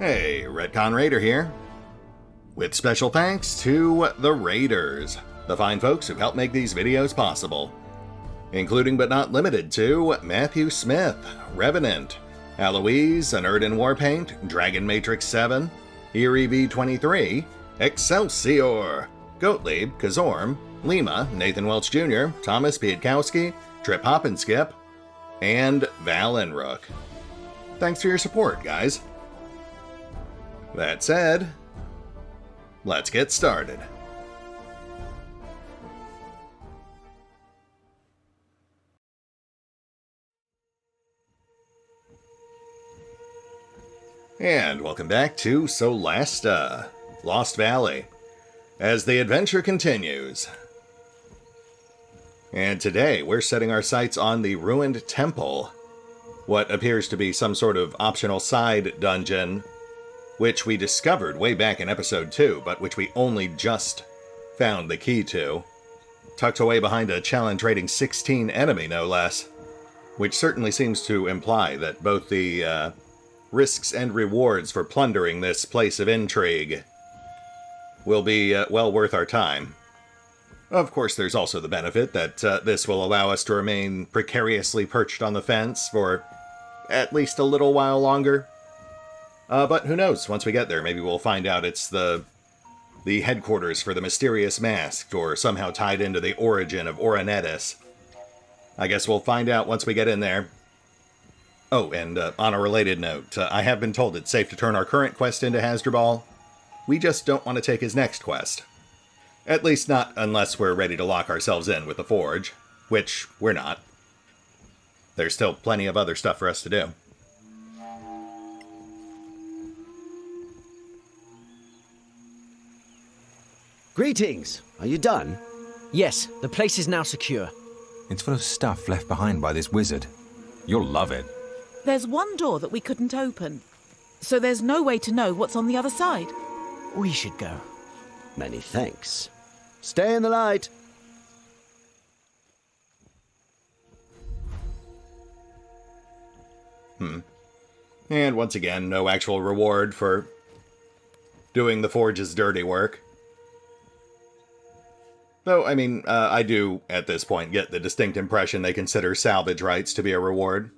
Hey, RetconRaider here. With special thanks to the Raiders, the fine folks who helped make these videos possible. Including but not limited to Matthew Smith, Revenant, Alois, Anerdinwarpaint, Dragon Matrix 7, Eerie V23, Exsellsior, Gottlieb, Kazorm, Lima, Nathan Welch Jr., Tomasz, Piątkowski, Triphoppenskip, and Valinrook. Thanks for your support, guys. That said, let's get started. And welcome back to Solasta, Lost Valley, as the adventure continues. And today we're setting our sights on the ruined temple, what appears to be some sort of optional side dungeon, which we discovered way back in episode 2, but which we only just found the key to, tucked away behind a challenge rating 16 enemy, no less, which certainly seems to imply that both the risks and rewards for plundering this place of intrigue will be well worth our time. Of course, there's also the benefit that this will allow us to remain precariously perched on the fence for at least a little while longer. But who knows, once we get there, maybe we'll find out it's the headquarters for the mysterious masked, or somehow tied into the origin of Oranetis. I guess we'll find out once we get in there. Oh, and on a related note, I have been told it's safe to turn our current quest into Hasdrubal. We just don't want to take his next quest. At least not unless we're ready to lock ourselves in with the Forge, which we're not. There's still plenty of other stuff for us to do. Greetings! Are you done? Yes, the place is now secure. It's full of stuff left behind by this wizard. You'll love it. There's one door that we couldn't open, so there's no way to know what's on the other side. We should go. Many thanks. Stay in the light. And once again, no actual reward for doing the Forge's dirty work. Though, I mean, I do, at this point, get the distinct impression they consider salvage rights to be a reward.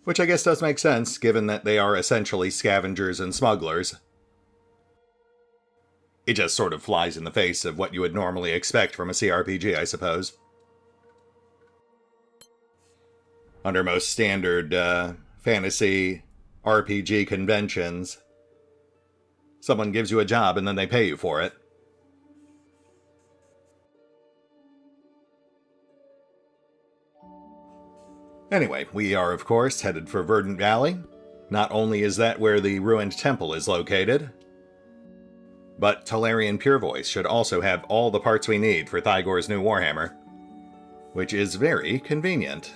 Which I guess does make sense, given that they are essentially scavengers and smugglers. It just sort of flies in the face of what you would normally expect from a CRPG, I suppose. Under most standard fantasy RPG conventions, someone gives you a job and then they pay you for it. Anyway, we are, of course, headed for Verdant Valley. Not only is that where the ruined temple is located, but Talarian Purevoice should also have all the parts we need for Thygor's new Warhammer, which is very convenient.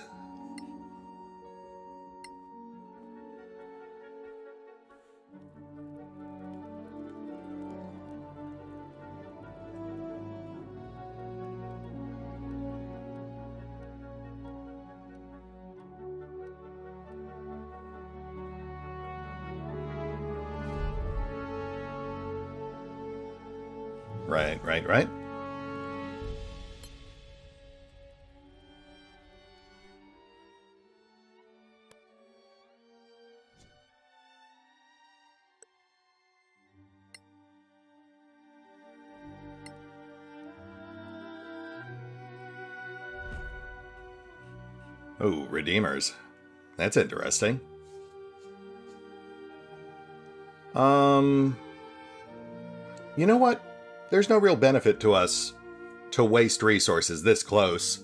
Right. Oh, Redeemers. That's interesting. You know what? There's no real benefit to us to waste resources this close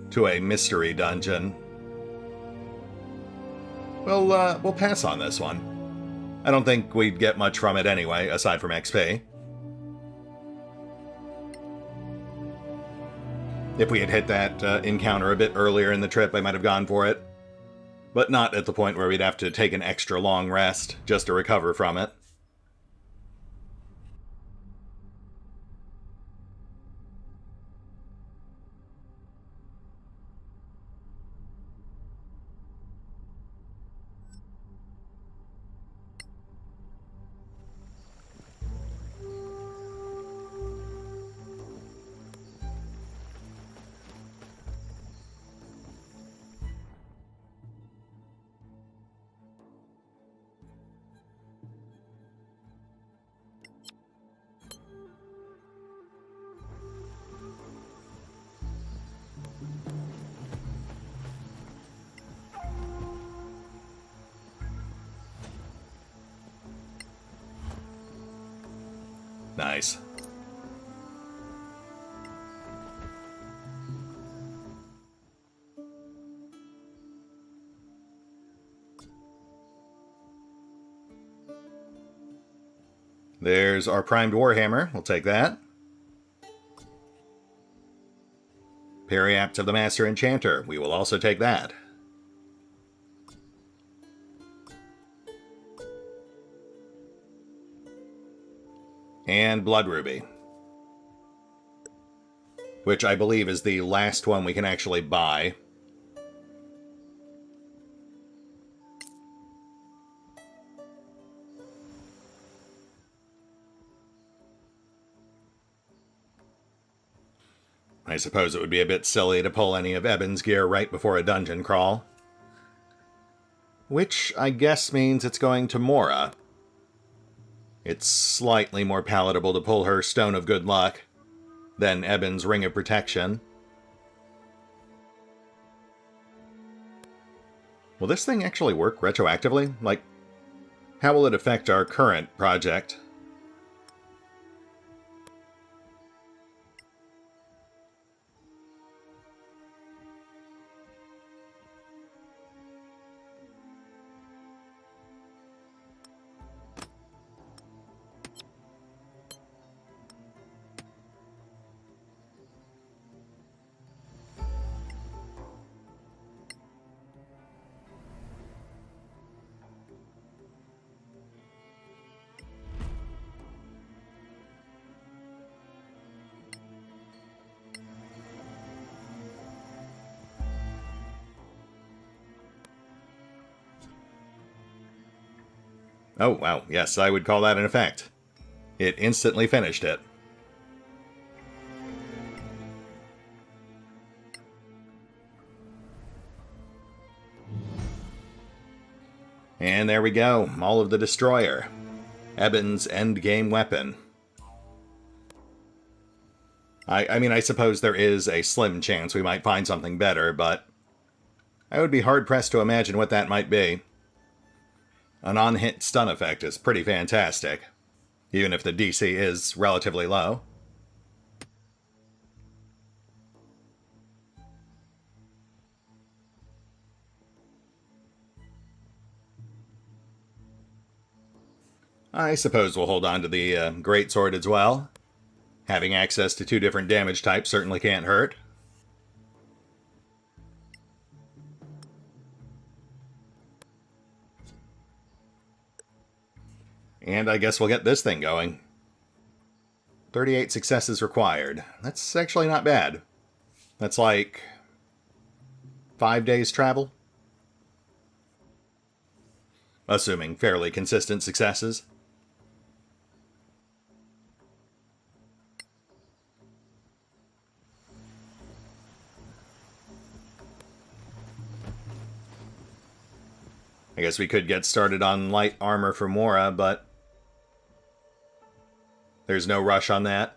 to a mystery dungeon. We'll pass on this one. I don't think we'd get much from it anyway, aside from XP. If we had hit that encounter a bit earlier in the trip, I might have gone for it. But not at the point where we'd have to take an extra long rest just to recover from it. Nice. There's our primed Warhammer. We'll take that. Periapt of the Master Enchanter. We will also take that. And Blood Ruby. Which I believe is the last one we can actually buy. I suppose it would be a bit silly to pull any of Eben's gear right before a dungeon crawl. Which I guess means it's going to Mora. It's slightly more palatable to pull her Stone of Good Luck than Eben's Ring of Protection. Will this thing actually work retroactively? Like, how will it affect our current project? Oh, wow. Yes, I would call that an effect. It instantly finished it. And there we go. All of the Destroyer. Eben's endgame weapon. I mean, I suppose there is a slim chance we might find something better, but I would be hard-pressed to imagine what that might be. An on-hit stun effect is pretty fantastic, even if the DC is relatively low. I suppose we'll hold on to the Greatsword as well. Having access to 2 different damage types certainly can't hurt. And I guess we'll get this thing going. 38 successes required. That's actually not bad. That's like 5 days travel. Assuming fairly consistent successes. I guess we could get started on light armor for Mora, but there's no rush on that.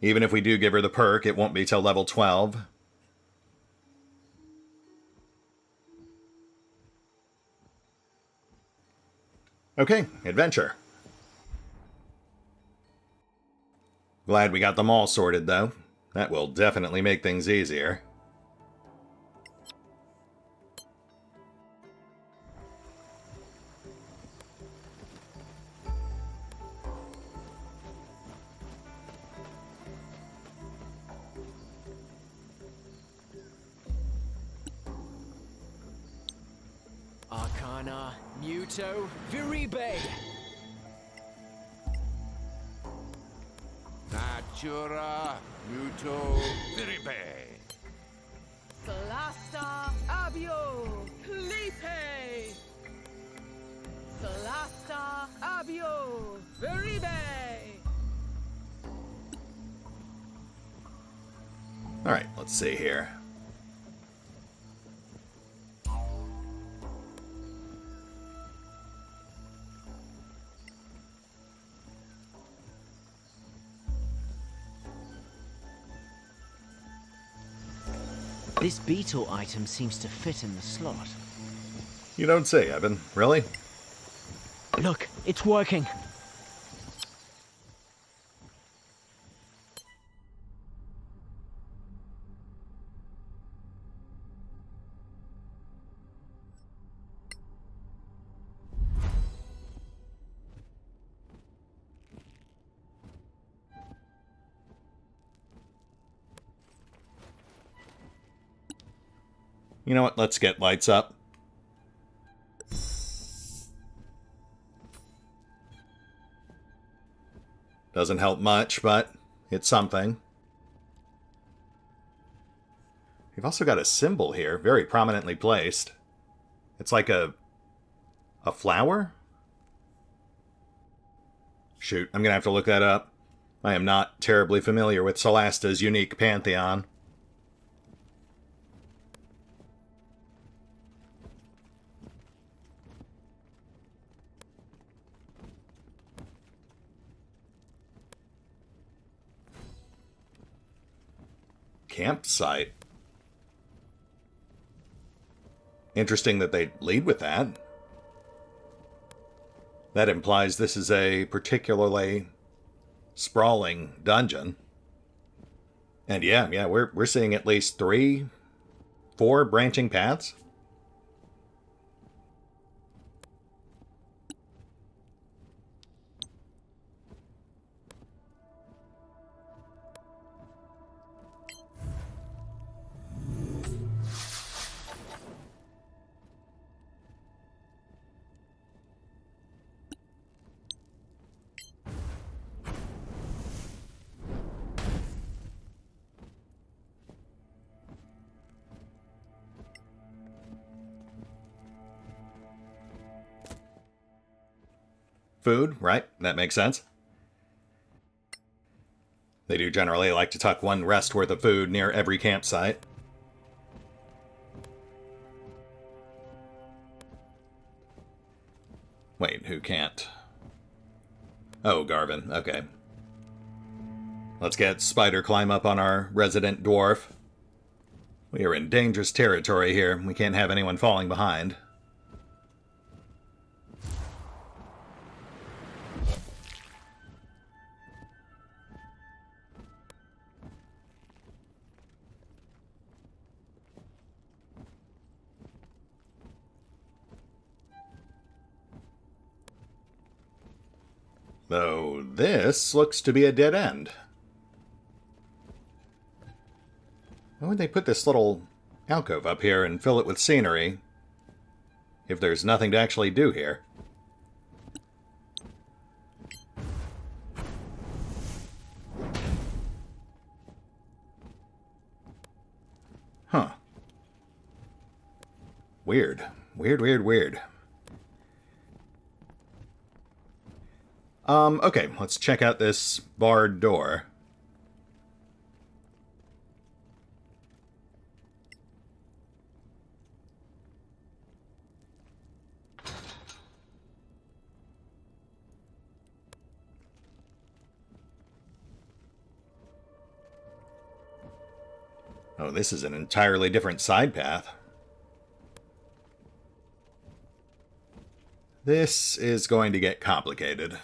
Even if we do give her the perk, it won't be till level 12. Okay, adventure. Glad we got them all sorted, though. That will definitely make things easier. Arcana, Muto, Viribe. Natura, Muto, Viribe. Solasta, Abio, Clipe. Solasta, Abio, Viribe. Alright, let's see here. This beetle item seems to fit in the slot. You don't say, Evan. Really? Look, it's working. You know what? Let's get lights up. Doesn't help much, but it's something. We've also got a symbol here, very prominently placed. It's like a flower? Shoot, I'm gonna have to look that up. I am not terribly familiar with Solasta's unique pantheon. Campsite. Interesting that they lead with that. That implies this is a particularly sprawling dungeon. And yeah, we're seeing at least 3, 4 branching paths. Food, right? That makes sense. They do generally like to tuck 1 rest worth of food near every campsite. Wait, who can't? Oh, Garvin. Okay. Let's get Spider climb up on our resident dwarf. We are in dangerous territory here. We can't have anyone falling behind. Though this looks to be a dead end. Why would they put this little alcove up here and fill it with scenery if there's nothing to actually do here? Huh. Weird. Weird. Okay, let's check out this barred door. Oh, this is an entirely different side path. This is going to get complicated.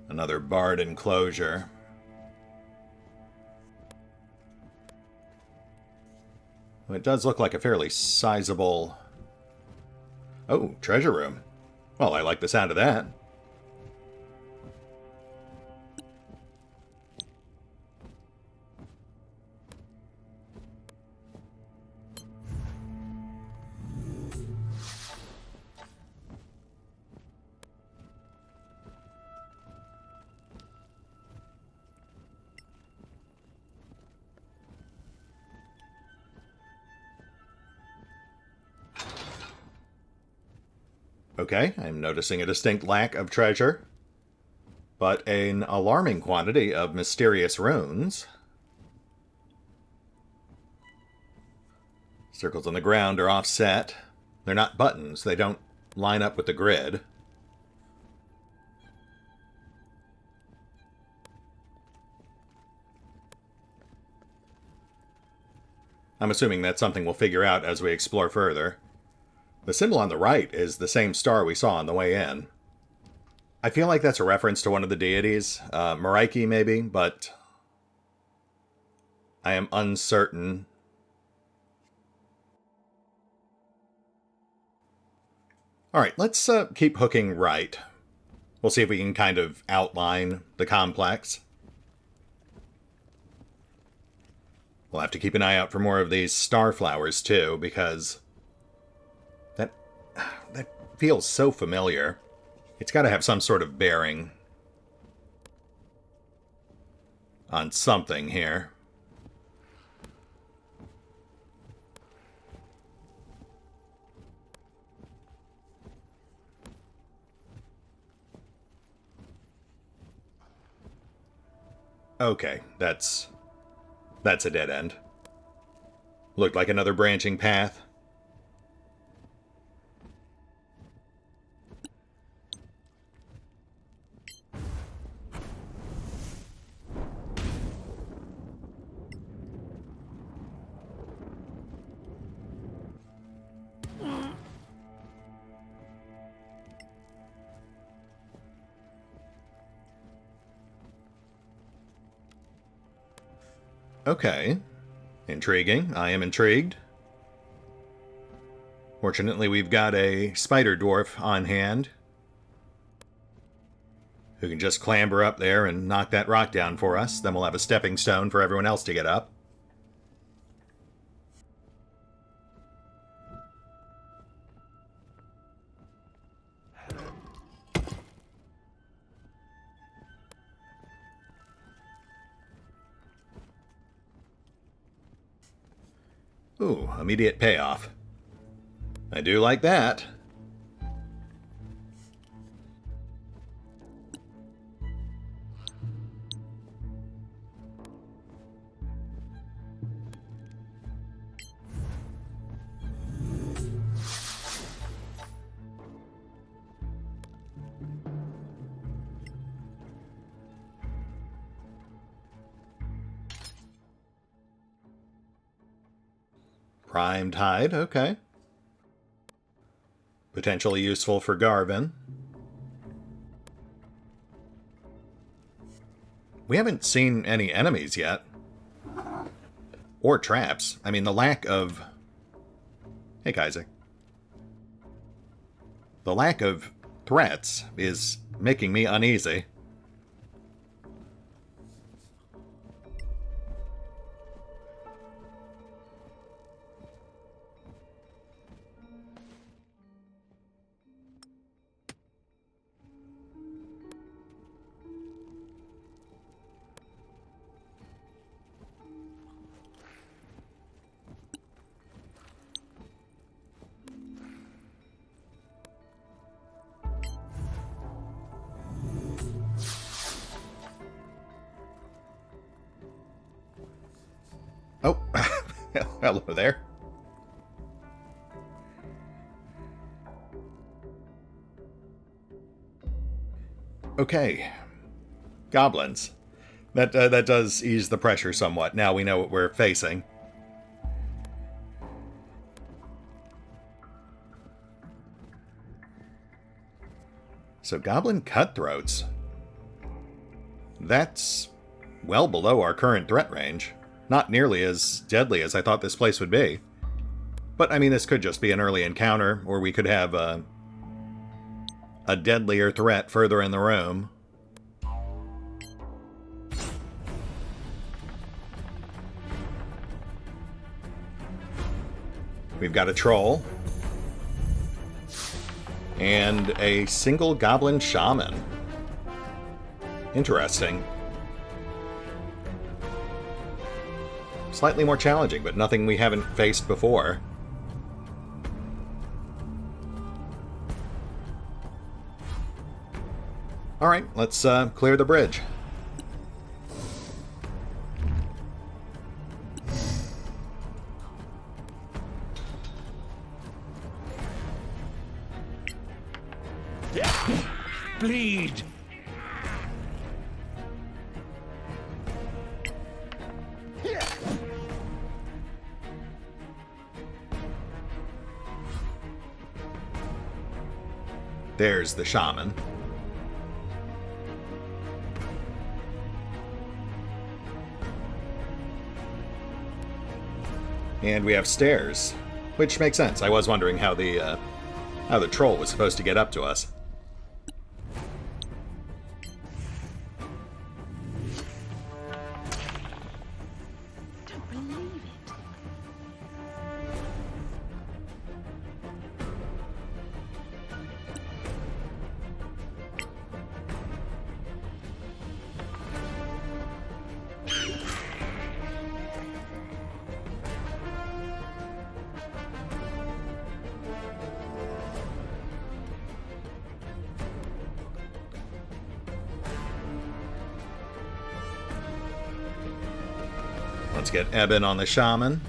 Another barred enclosure. It does look like a fairly sizable... Oh, treasure room. Well, I like the sound of that. Okay, I'm noticing a distinct lack of treasure, but an alarming quantity of mysterious runes. Circles on the ground are offset. They're not buttons. They don't line up with the grid. I'm assuming that's something we'll figure out as we explore further. The symbol on the right is the same star we saw on the way in. I feel like that's a reference to one of the deities, Maraiki maybe, but I am uncertain. Alright, let's keep hooking right. We'll see if we can kind of outline the complex. We'll have to keep an eye out for more of these star flowers too, because that feels so familiar. It's got to have some sort of bearing on something here. Okay, that's a dead end. Looked like another branching path. Okay. Intriguing. I am intrigued. Fortunately, we've got a spider dwarf on hand who can just clamber up there and knock that rock down for us. Then we'll have a stepping stone for everyone else to get up. Ooh, immediate payoff. I do like that. Primed hide, okay. Potentially useful for Garvin. We haven't seen any enemies yet. Or traps. I mean, the lack of... Hey, Isaac. The lack of threats is making me uneasy. Oh, hello there. Okay, goblins. That does ease the pressure somewhat. Now we know what we're facing. So goblin cutthroats. That's well below our current threat range. Not nearly as deadly as I thought this place would be. But, I mean, this could just be an early encounter, or we could have a deadlier threat further in the room. We've got a troll. And a single goblin shaman. Interesting. Slightly more challenging, but nothing we haven't faced before. Alright, let's clear the bridge. Bleed! There's the shaman. And we have stairs, which makes sense. I was wondering how the troll was supposed to get up to us. Don't believe it. Let's get Eben on the shaman.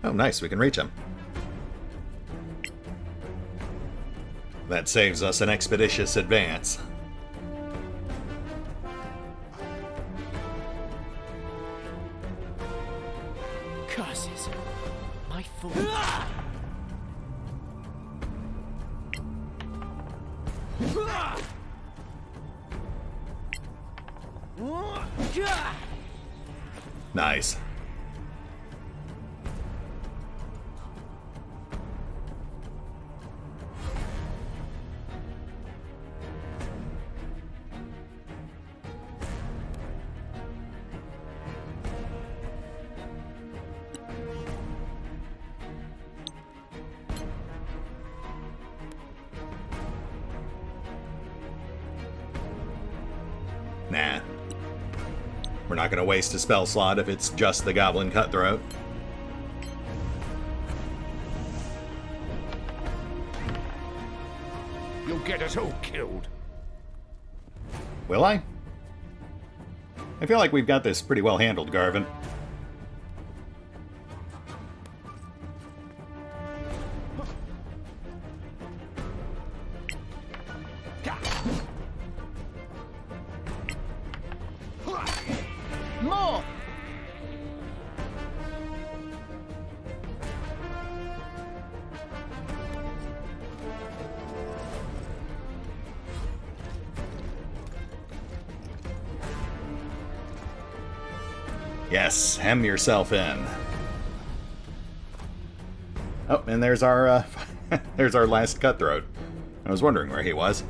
Oh, nice. We can reach him. That saves us an expeditious advance. Curses. My fault. Nice. Nah. We're not going to waste a spell slot if it's just the Goblin Cutthroat. You'll get us all killed. Will I? I feel like we've got this pretty well handled, Garvin. More! Yes, hem yourself in. Oh, and there's our there's our last Cutthroat. I was wondering where he was.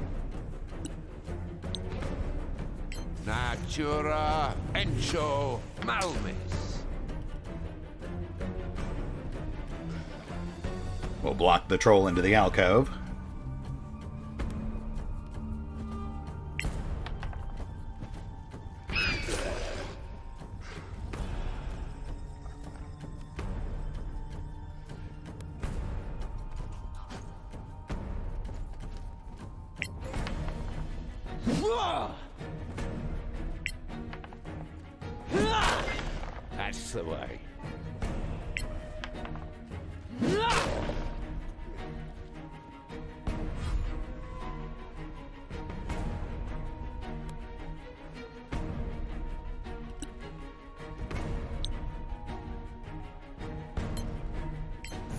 Natura encho malmis. We'll block the troll into the alcove. That's the way.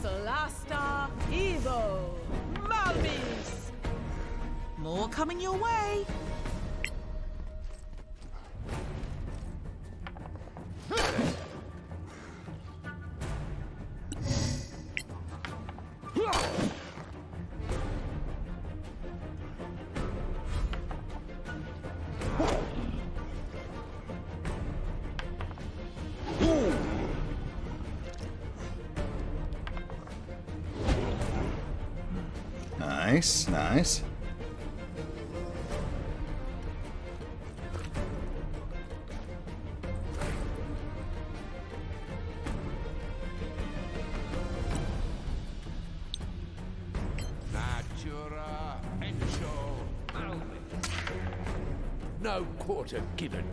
Solasta Evo Malmis. More coming your way. Nice, nice. Natura encho malmis. No quarter given.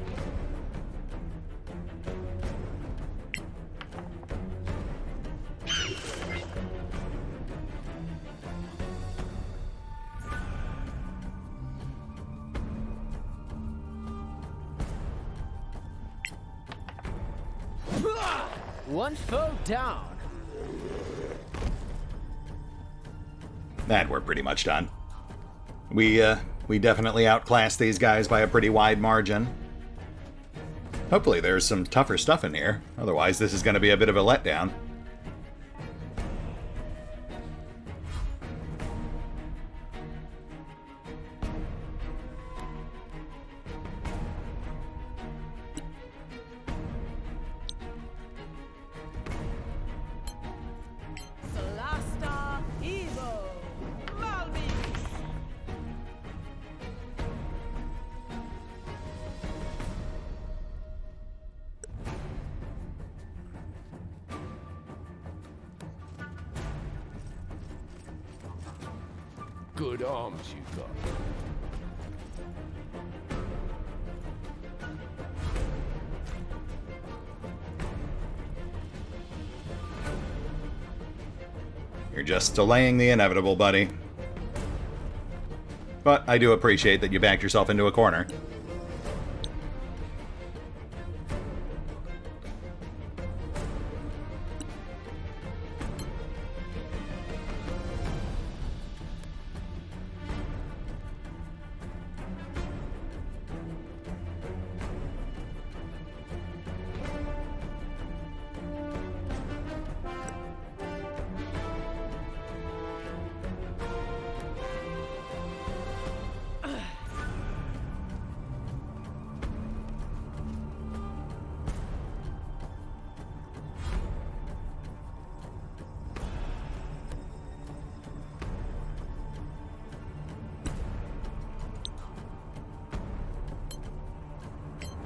One foe down. And we're pretty much done. We definitely outclassed these guys by a pretty wide margin. Hopefully there's some tougher stuff in here. Otherwise, this is going to be a bit of a letdown. Solasta, Evo, Malmis. Good arms you got. You're just delaying the inevitable, buddy. But I do appreciate that you backed yourself into a corner.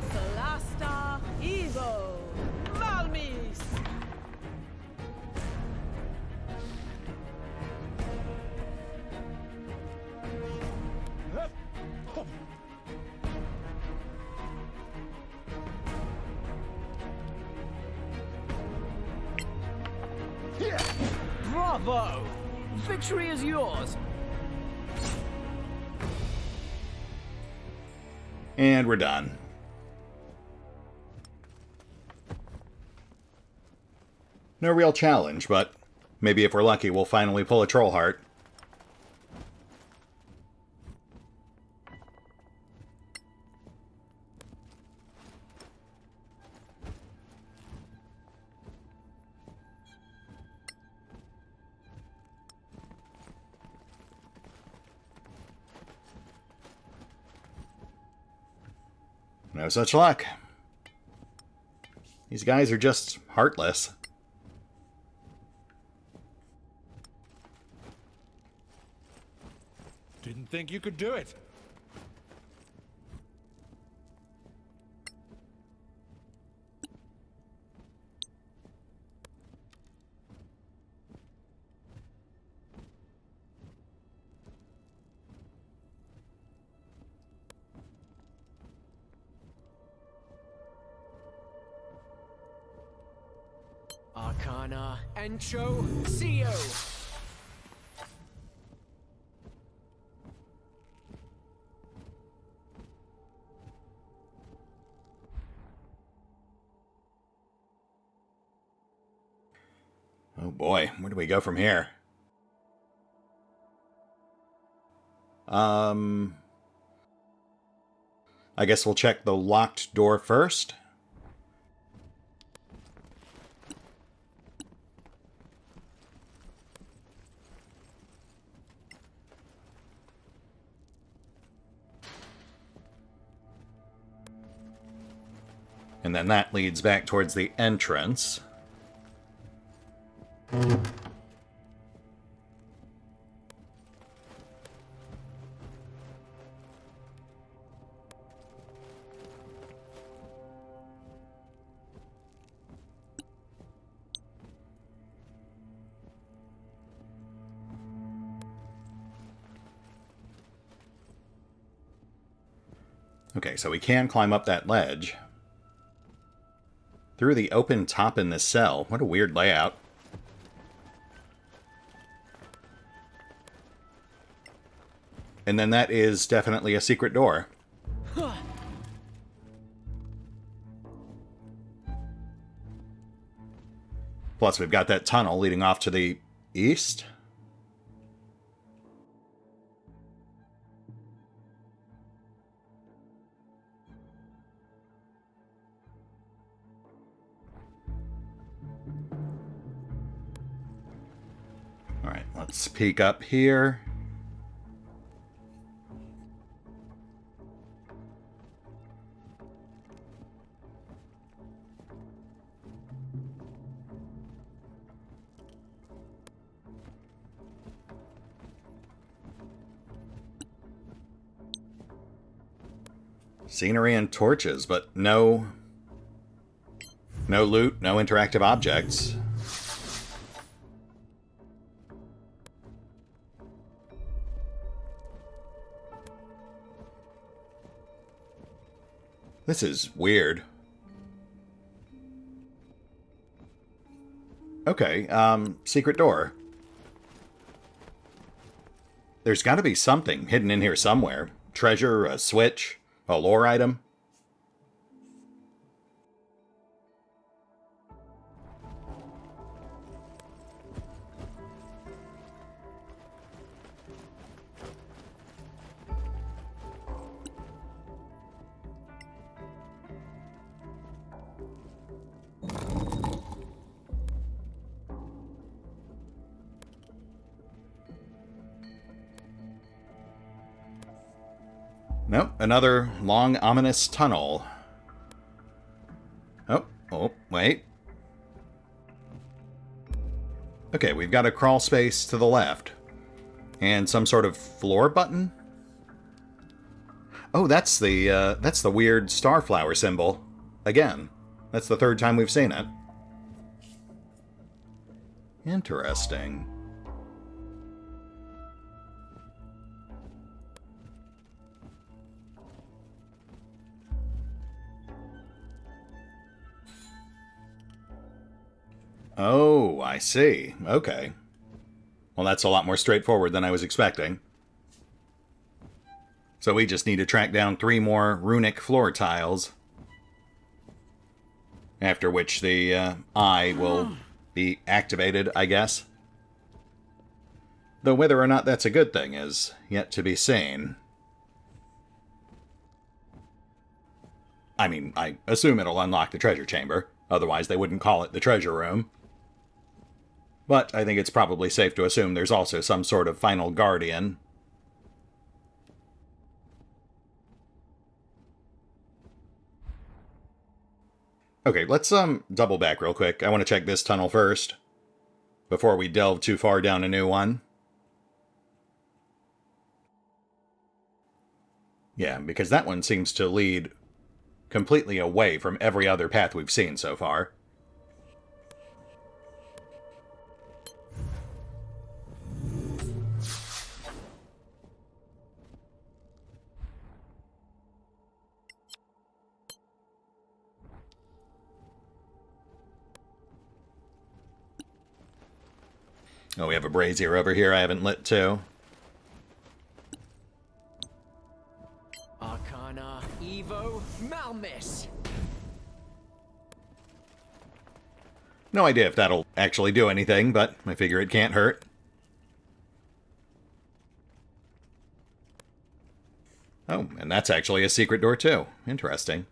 Solasta, Evo, Malmis. Bravo! Victory is yours! And we're done. No real challenge, but maybe if we're lucky, we'll finally pull a troll heart. No such luck. These guys are just heartless. Didn't think you could do it. Arcana, Encho, Seo. Oh boy, where do we go from here? I guess we'll check the locked door first. And then that leads back towards the entrance. Okay, so we can climb up that ledge. Through the open top in this cell. What a weird layout. And then that is definitely a secret door. Plus we've got that tunnel leading off to the east. Let's peek up here. Scenery and torches, but no loot, no interactive objects. This is weird. Okay, secret door. There's got to be something hidden in here somewhere. Treasure, a switch, a lore item. Nope, another long, ominous tunnel. Oh, wait. Okay, we've got a crawl space to the left. And some sort of floor button? Oh, that's the weird starflower symbol. Again. That's the third time we've seen it. Interesting. Oh, I see. Okay. Well, that's a lot more straightforward than I was expecting. So we just need to track down 3 more runic floor tiles. After which the eye will be activated, I guess. Though whether or not that's a good thing is yet to be seen. I mean, I assume it'll unlock the treasure chamber. Otherwise, they wouldn't call it the treasure room. But I think it's probably safe to assume there's also some sort of final guardian. Okay, let's double back real quick. I want to check this tunnel first, before we delve too far down a new one. Yeah, because that one seems to lead completely away from every other path we've seen so far. Oh, we have a brazier over here I haven't lit too. Arcana, Evo, Malmis. No idea if that'll actually do anything, but I figure it can't hurt. Oh, and that's actually a secret door too. Interesting.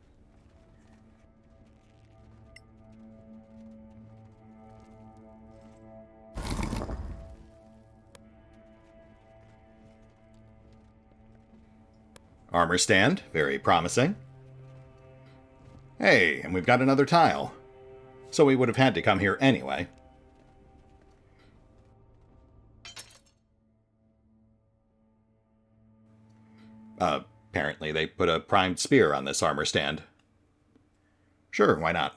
Armor stand, very promising. Hey, and we've got another tile. So we would have had to come here anyway. Apparently they put a primed spear on this armor stand. Sure, why not?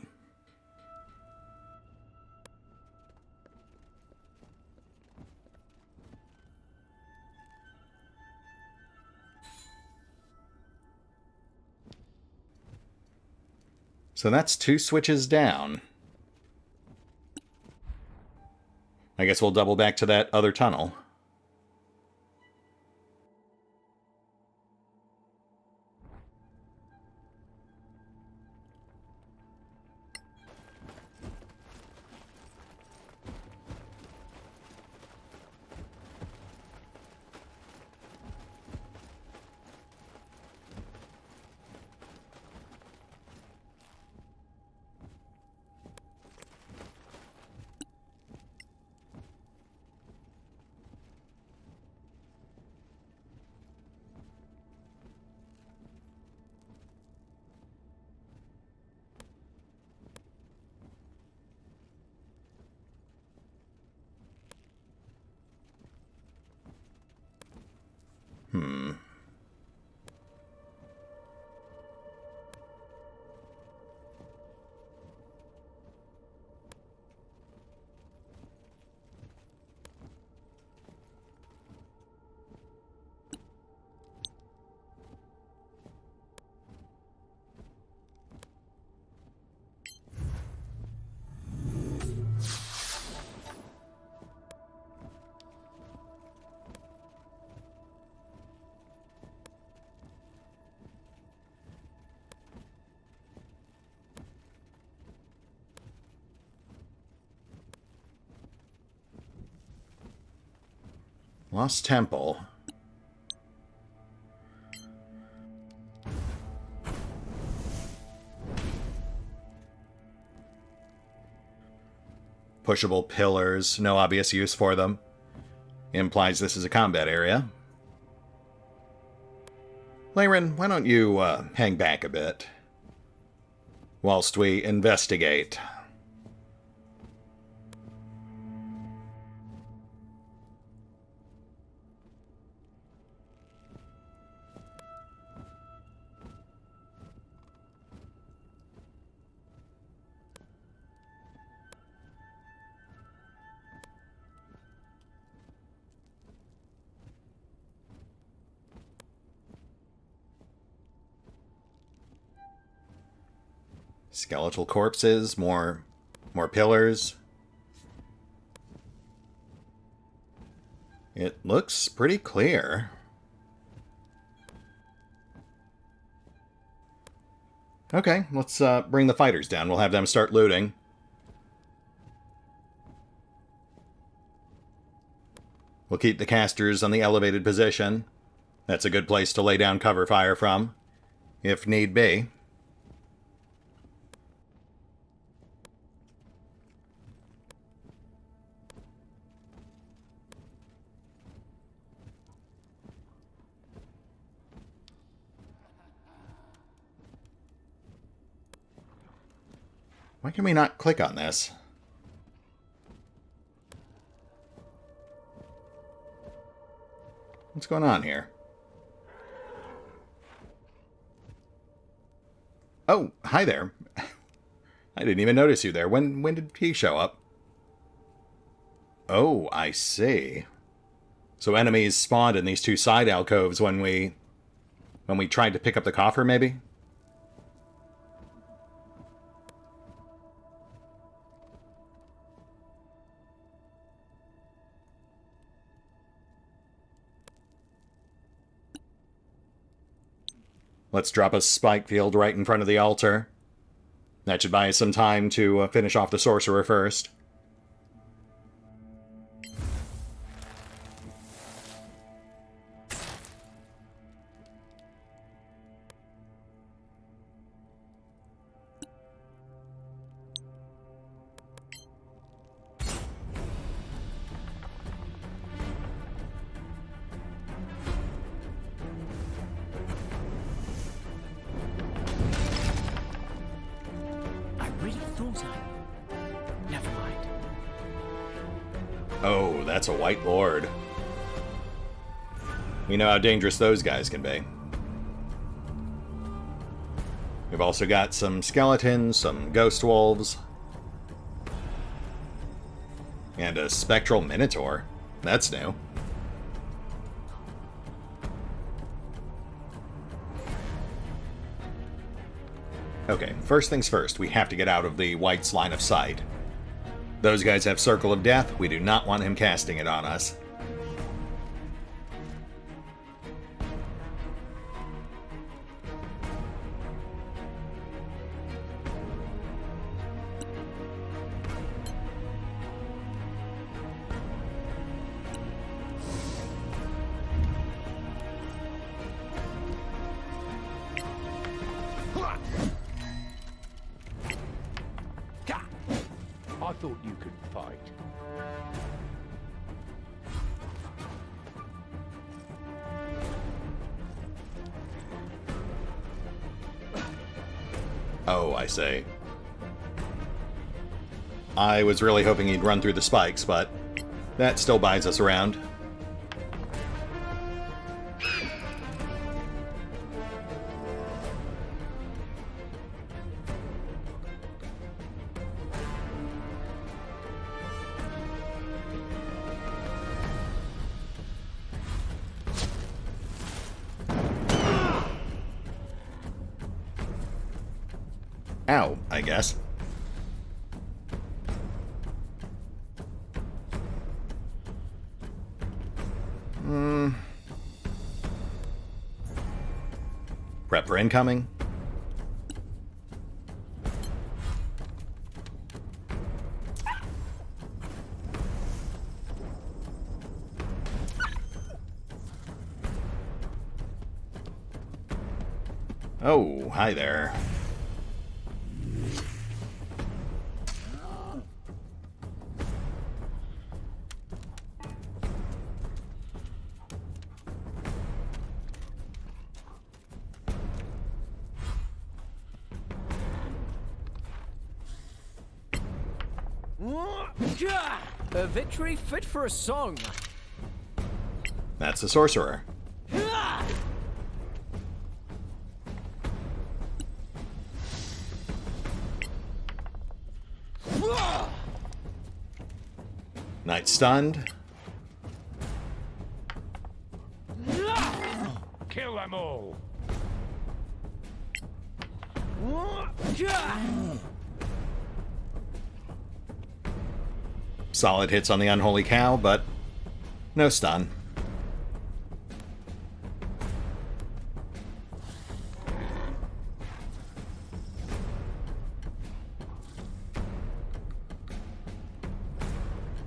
So that's 2 switches down. I guess we'll double back to that other tunnel. Lost Temple. Pushable pillars, no obvious use for them. Implies this is a combat area. Laren, why don't you hang back a bit whilst we investigate? Skeletal corpses, more pillars. It looks pretty clear. Okay, let's bring the fighters down. We'll have them start looting. We'll keep the casters on the elevated position. That's a good place to lay down cover fire from, if need be. Why can we not click on this? What's going on here? Oh, hi there. I didn't even notice you there. When did he show up? Oh, I see. So enemies spawned in these two side alcoves when we tried to pick up the coffer, maybe? Let's drop a spike field right in front of the altar. That should buy us some time to finish off the sorcerer first. Never mind. Oh, that's a White Lord. We know how dangerous those guys can be. We've also got some skeletons, some ghost wolves, and a spectral minotaur. That's new. Okay, first things first, we have to get out of the White's line of sight. Those guys have Circle of Death. We do not want him casting it on us. I thought you could fight. Oh, I see. I was really hoping he'd run through the spikes, but that still buys us around. Ow, I guess. Prep for incoming. Oh, hi there. A victory fit for a song. That's the sorcerer. Knight stunned. Kill them all. Solid hits on the unholy cow, but no stun.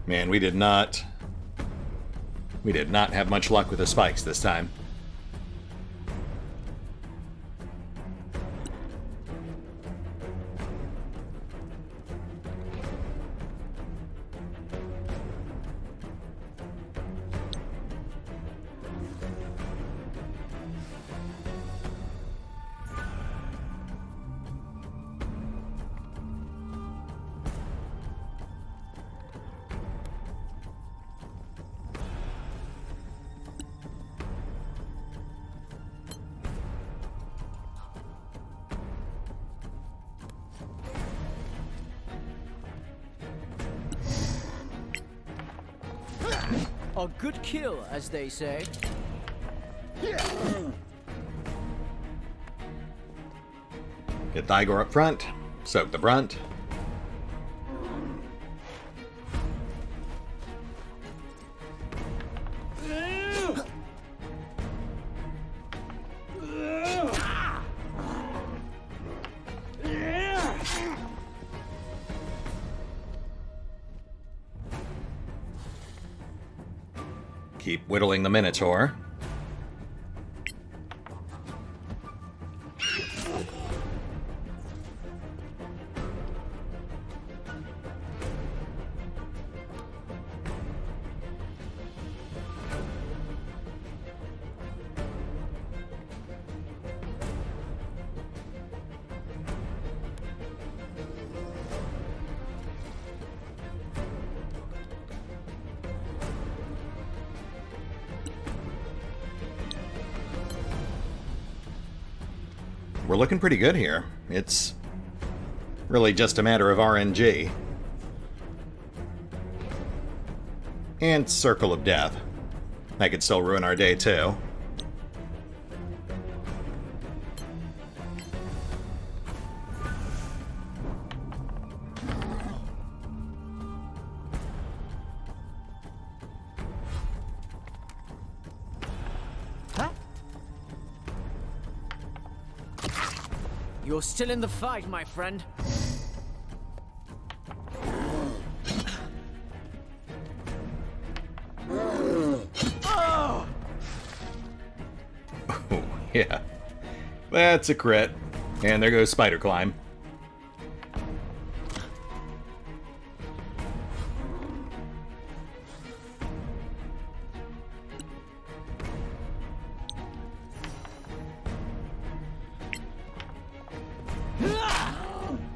Man, we did not have much luck with the spikes this time. A good kill, as they say. Get Thygor up front, soak the brunt. Keep whittling the Minotaur. We're looking pretty good here. It's really just a matter of RNG. And Circle of Death. That could still ruin our day, too. You're still in the fight, my friend. Oh, yeah. That's a crit. And there goes Spider Climb.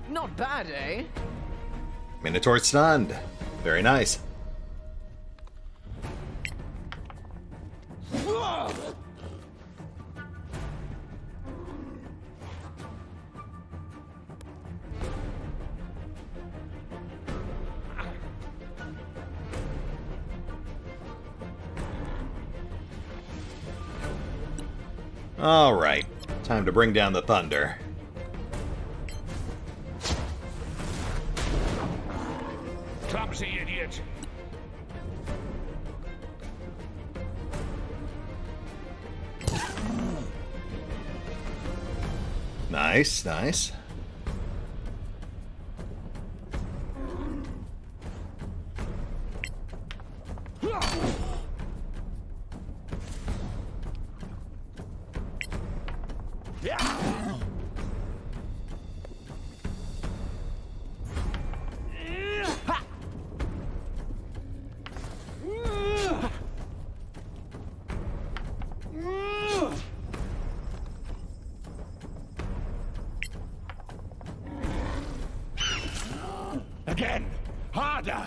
Not bad, eh? Minotaur stunned. Very nice. All right, time to bring down the thunder. Clumsy idiot. Nice, nice. Again! Harder!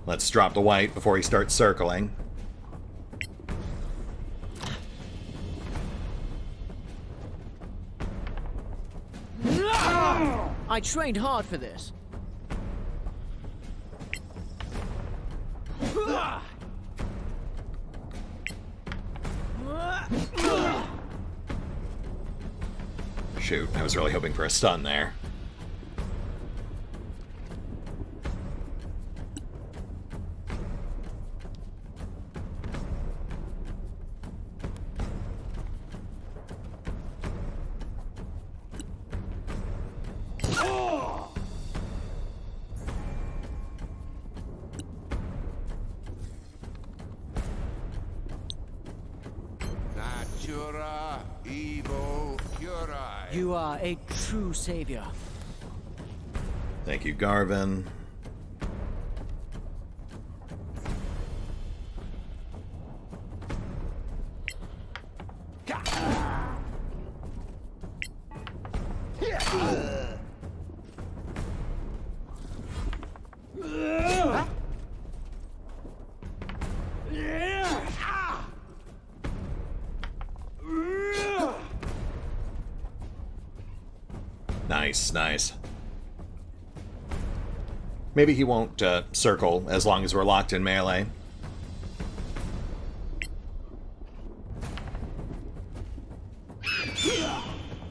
Let's drop the white before he starts circling. I trained hard for this. Shoot, I was really hoping for a stun there. You are a true savior. Thank you, Garvin. Nice, nice. Maybe he won't circle as long as we're locked in melee.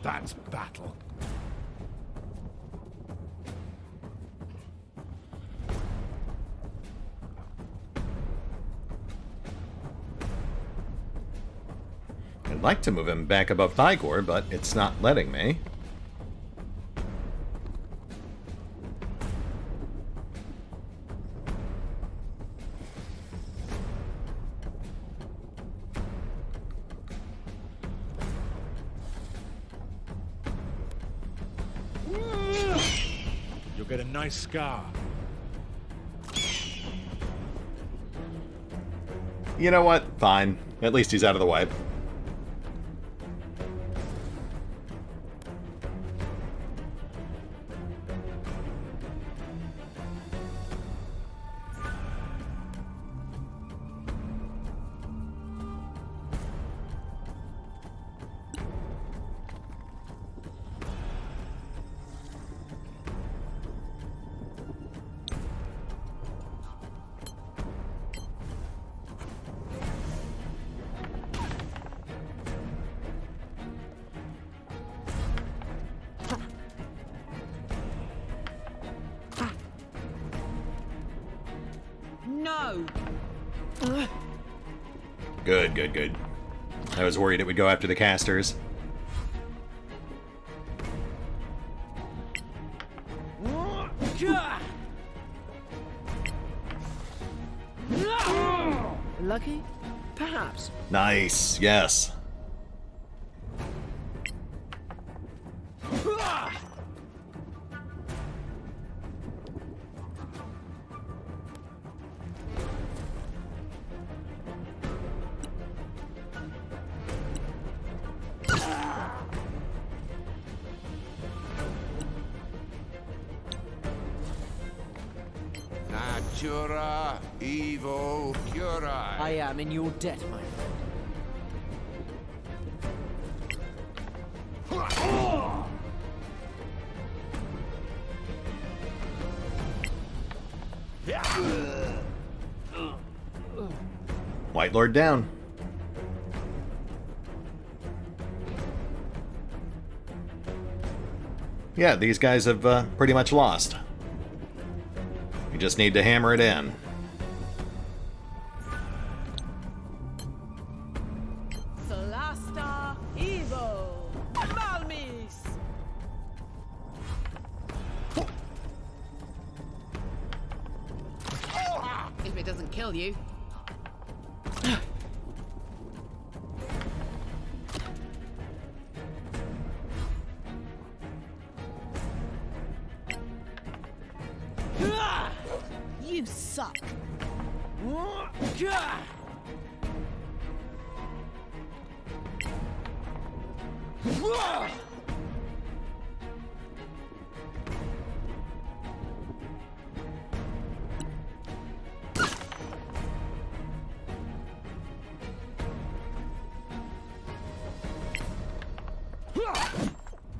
That's battle. I'd like to move him back above Thygor, but it's not letting me. You'll get a nice scar. You know what? Fine. At least he's out of the way. No! Good, good, good. I was worried it would go after the casters. Lucky? Perhaps. Nice, yes. Natura evo curi. I am in your debt, my White Lord down. Yeah, these guys have pretty much lost. We just need to hammer it in. Solasta, Evo, Malmis. If it doesn't kill you. You suck.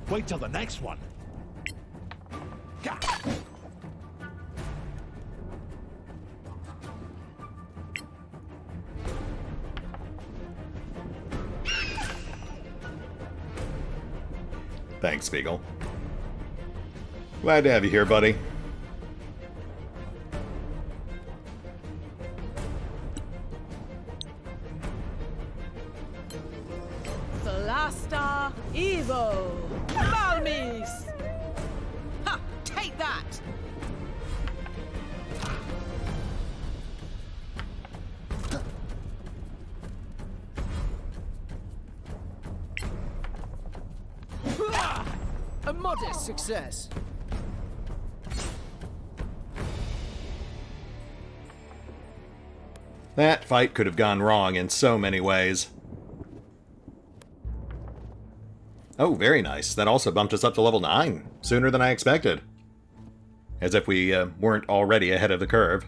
Wait till the next one. Thanks, Spiegel. Glad to have you here, buddy. Solasta, Evo, Malmis. Ha! Take that. A modest success. That fight could have gone wrong in so many ways. Oh, very nice. That also bumped us up to level 9, sooner than I expected. As if we weren't already ahead of the curve.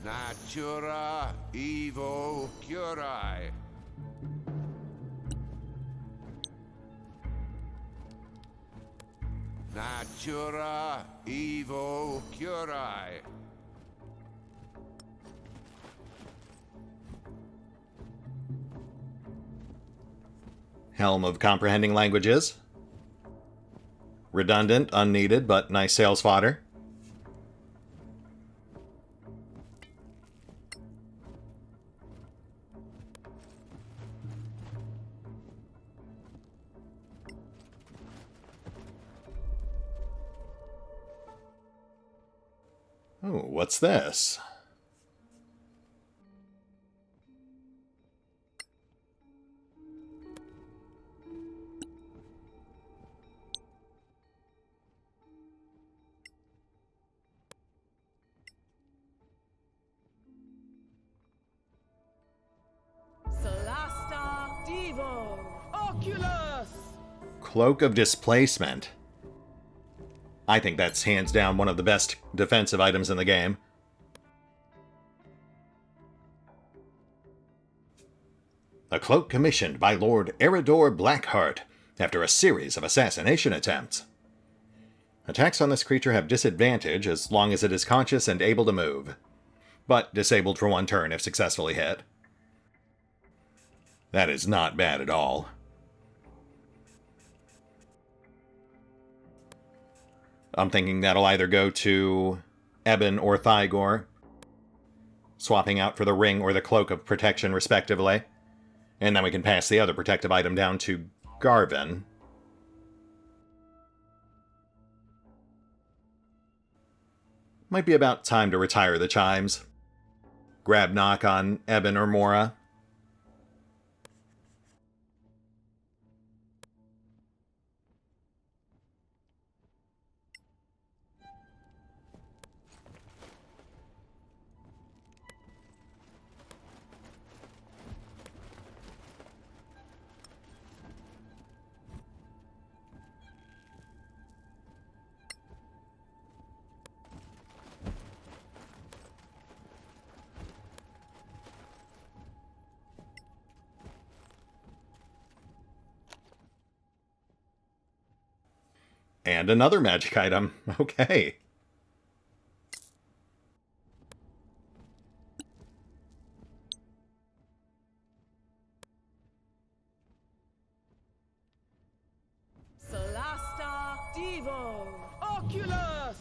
Natura Evo Curai. Natura Evo Curai. Helm of Comprehending Languages. Redundant, unneeded, but nice sales fodder. Oh, what's this? Solasta, Devo, Oculus. Cloak of Displacement. I think that's hands down one of the best defensive items in the game. A cloak commissioned by Lord Eridor Blackheart after a series of assassination attempts. Attacks on this creature have disadvantage as long as it is conscious and able to move, but disabled for 1 turn if successfully hit. That is not bad at all. I'm thinking that'll either go to Eben or Thygor, swapping out for the ring or the cloak of protection respectively, and then we can pass the other protective item down to Garvin. Might be about time to retire the chimes. Grab knock on Eben or Mora. And another magic item. Okay. Solasta, Devo, Oculus.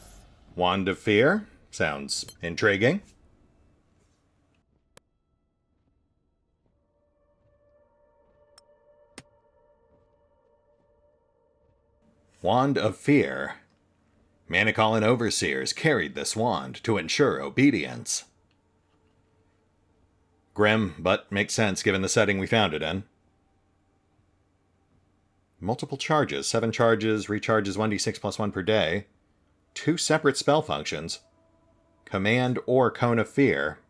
Wand of Fear. Sounds intriguing. Wand of Fear. Manicalan overseers carried this wand to ensure obedience. Grim, but makes sense given the setting we found it in. Multiple charges. 7 charges, recharges 1d6 plus 1 per day. 2 separate spell functions. Command or Cone of Fear.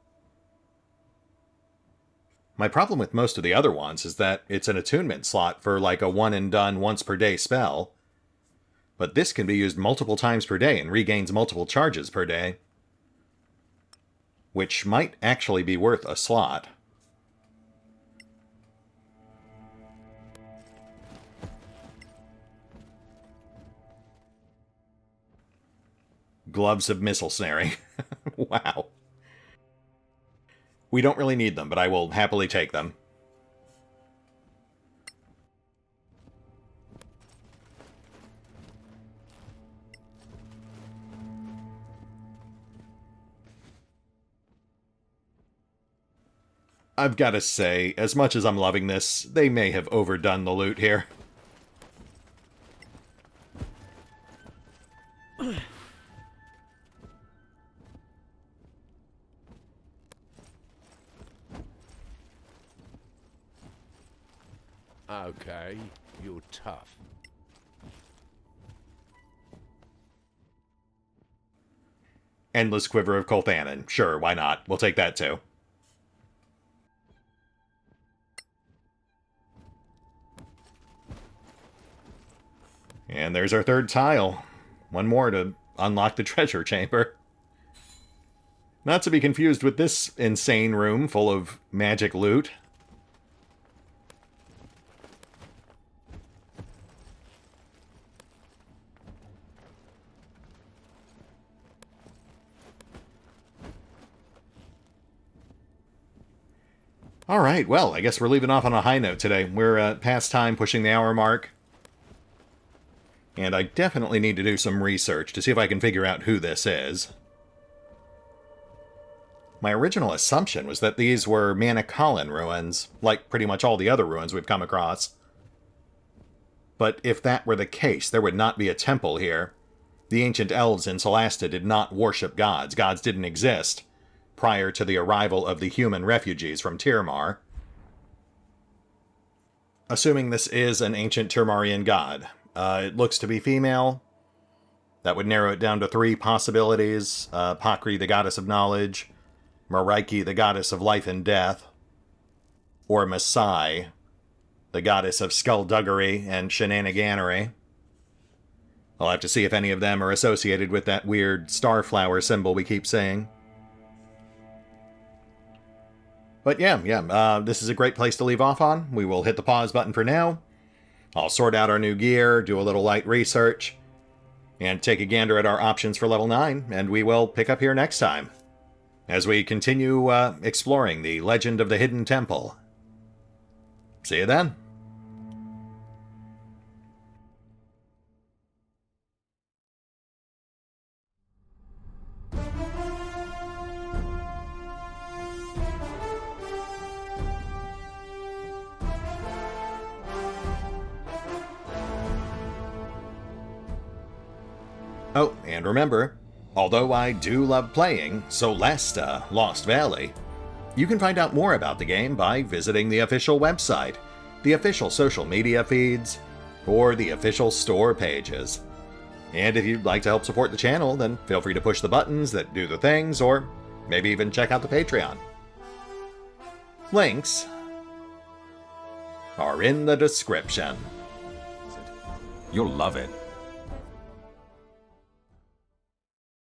My problem with most of the other wands is that it's an attunement slot for like a one and done once per day spell. But this can be used multiple times per day and regains multiple charges per day. Which might actually be worth a slot. Gloves of Missile Snaring. Wow. We don't really need them, but I will happily take them. I've got to say, as much as I'm loving this, they may have overdone the loot here. Okay, you're tough. Endless Quiver of Colthanon. Sure, why not? We'll take that too. And there's our third tile. One more to unlock the treasure chamber. Not to be confused with this insane room full of magic loot. Alright, well, I guess we're leaving off on a high note today. We're past time, pushing the hour mark. And I definitely need to do some research to see if I can figure out who this is. My original assumption was that these were Manicalan ruins, like pretty much all the other ruins we've come across. But if that were the case, there would not be a temple here. The ancient elves in Solasta did not worship gods. Gods didn't exist prior to the arrival of the human refugees from Trimmier. Assuming this is an ancient Trimmierian god. It looks to be female. That would narrow it down to 3 possibilities. Pakri, the goddess of knowledge. Maraiki, the goddess of life and death. Or Masai, the goddess of skullduggery and shenaniganery. I'll have to see if any of them are associated with that weird starflower symbol we keep saying. But yeah, this is a great place to leave off on. We will hit the pause button for now. I'll sort out our new gear, do a little light research, and take a gander at our options for level 9, and we will pick up here next time, as we continue exploring the legend of the Hidden Temple. See you then. Oh, and remember, although I do love playing Solasta Lost Valley, you can find out more about the game by visiting the official website, the official social media feeds, or the official store pages. And if you'd like to help support the channel, then feel free to push the buttons that do the things, or maybe even check out the Patreon. Links are in the description. You'll love it.